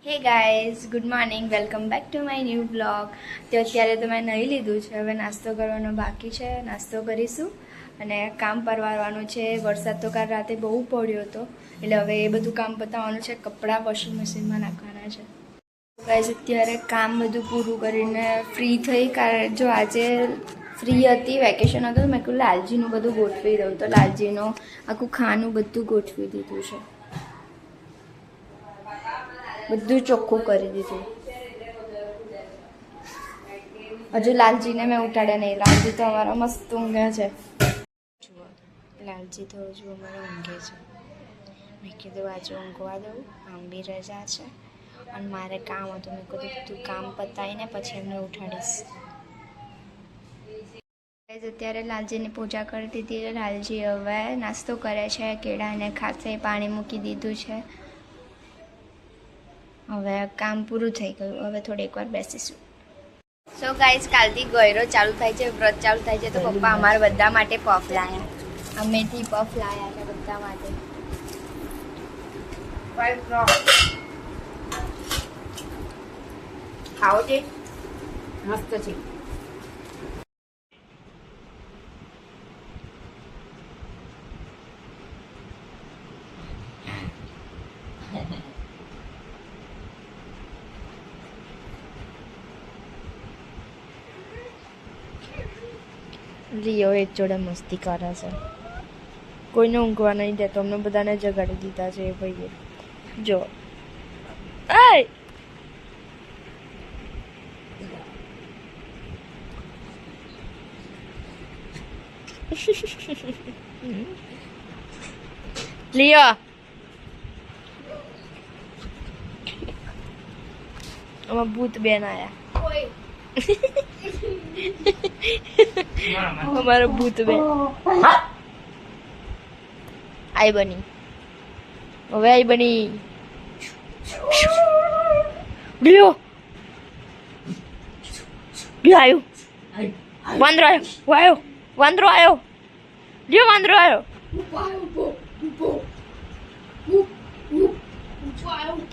Hey guys, good morning, welcome back to my new blog. તો અત્યારે તો મેં નહીં લીધું છે, હવે નાસ્તો કરવાનો બાકી છે. નાસ્તો કરીશું અને કામ પરવારવાનું છે. વરસાદ તો કાલ રાતે બહુ પડ્યો હતો, એટલે હવે એ બધું કામ પતાવવાનું છે. કપડાં વોશિંગ મશીનમાં નાખવાના છે. ગાઈઝ અત્યારે કામ બધું પૂરું કરીને ફ્રી થઈ, કારણ જો આજે ફ્રી હતી, વેકેશન હતું, મેં કહ્યું લાલજીનું બધું ગોઠવી દઉં. તો લાલજીનું આખું ખાનું બધું ગોઠવી દીધું છે, બધું ચોખ્ખું કરી દીધું. હજુ લાલજીને મેં ઉઠાડ્યા નહીં. લાલજી તો અમારા મસ્ત ઊંઘે છે. જુઓ, લાલજી તો હજુ અમારા ઊંઘે છે. મેં કીધું આજે ઊંઘવા દઉં, આમ બી રજા છે અને મારે કામ હતું. મેં કીધું તું કામ પતાવીને પછી એમને ઉઠાડીશ. અત્યારે લાલજીની પૂજા કરી દીધી. લાલજી હવે નાસ્તો કરે છે, કેળાને ખાશે, પાણી મૂકી દીધું છે. હવે કામ પૂરું થઈ ગયું, હવે થોડીક વાર બેસીશું. સો ગાઈઝ, કાલથી ગયરો ચાલુ થાય છે, વ્રત ચાલુ થાય છે. તો પપ્પા અમારા બધા માટે પફ લાયા, અમેથી પફ લાયા છે બધા માટે. ખાઓ છે, મસ્ત છે. રિયો એક જોડે મસ્તી કરે છે, કોઈને ઊંઘવા નહીં દેતો. અમને બધાને જગાડી દીધા છે એ ભાઈએ. જો લિયો, આમાં ભૂત બેન આયા. અમારો ભૂત બેન આઈ બની, હવે આઈ બની. લ્યો આવ્યું, વાંદરો આવ્યો, વાંદરો આવ્યો, લ્યો વાંદરો આવ્યો.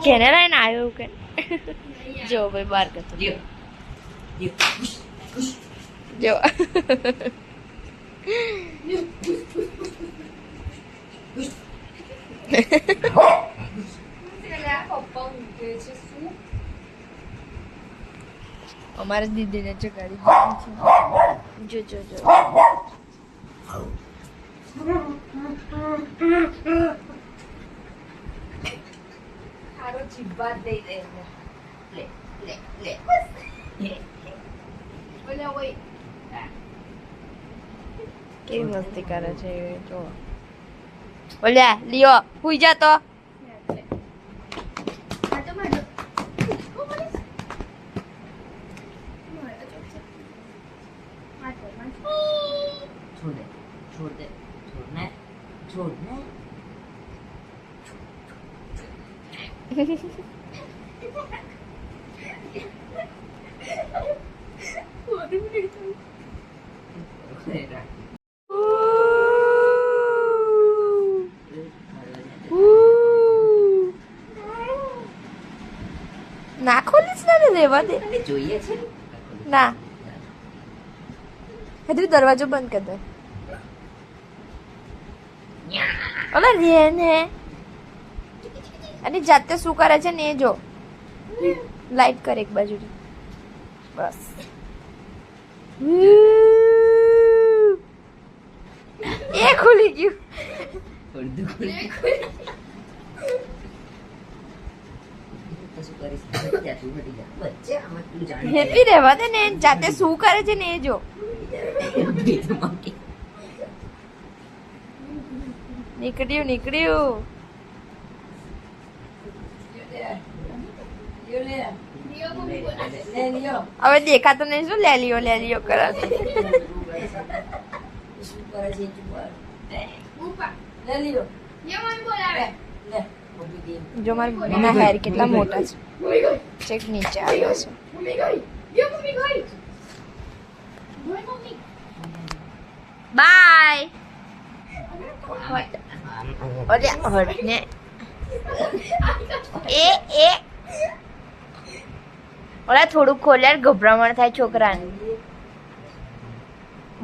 કેને લઈને આવ્યો કે જો ભાઈ બાર કરતો જો. અમારે દીદીને જગાડી દીધી છે. જો સારો જીભા દઈ દે. લે લે લે બોલ્યા હોય કેવી મસ્તી કરે છે જો. બોલ્યા લિયો હુઈ જા તો. ના ખોલીશ ને, લેવા દે. જોઈએ છે ના, હજુ દરવાજો બંધ કરી દે. ઓલા રે ને અને જાતે શું કરે છે ને એ જો. લાઈટ કર એક બાજુ, બસ. એ ખુલી ગયું. હેપી રહેવા દે ને, જાતે શું કરે છે ને એ જો. નીકળ્યું. હવે દેખાતો નહીં શું લે લિયો કરે. જો મારા હેર કેટલા મોટા છે, ચેક નીચે આવ્યો છે. બાય. ને એ ઓલા થોડુંક ખોલે ગભરામણ થાય છોકરાને.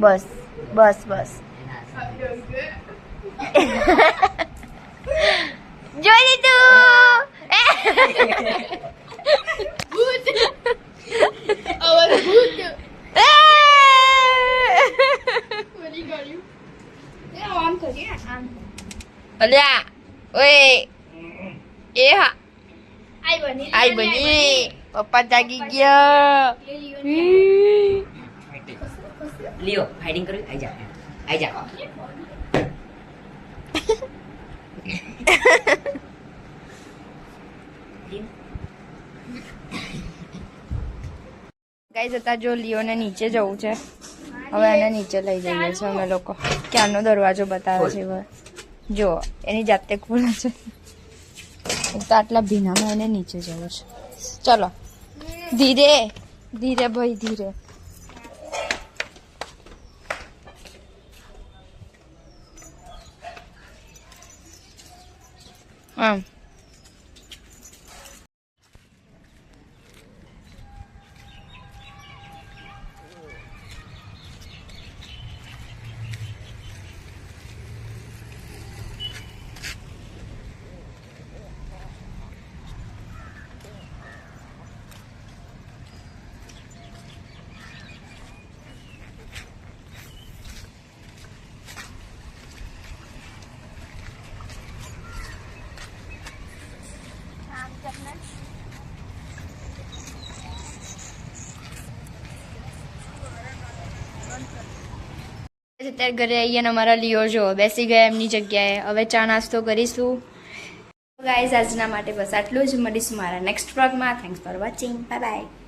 બસ બસ બસ જોઈ લીધું. અલ્યા ઓય એ હા આઈ બની પપ્પા જાગી ગયા. લિયો હાઇડિંગ કર્યું આઈ જા ગાઈઝ અત્યારે જો લિયોને નીચે જવું છે. હવે એને નીચે લઈ જઈએ છીએ અમે લોકો. ક્યાંનો દરવાજો બતાવે છે હવે જો એની જાતે ખુલે છે. તો આટલા ભીનામાં એને નીચે જવું છે. ચલો ધીરે ધીરે ભાઈ ધીરે. આમ અત્યારે ઘરે આવીએ ને અમારા લિયો જો બેસી ગયા એમની જગ્યાએ. હવે ચા નાસ્તો કરીશું. ગાઈઝ આજના માટે બસ આટલું જ. મળીશું મારા નેક્સ્ટ વ્લોગમાં. Thanks for watching. Bye bye.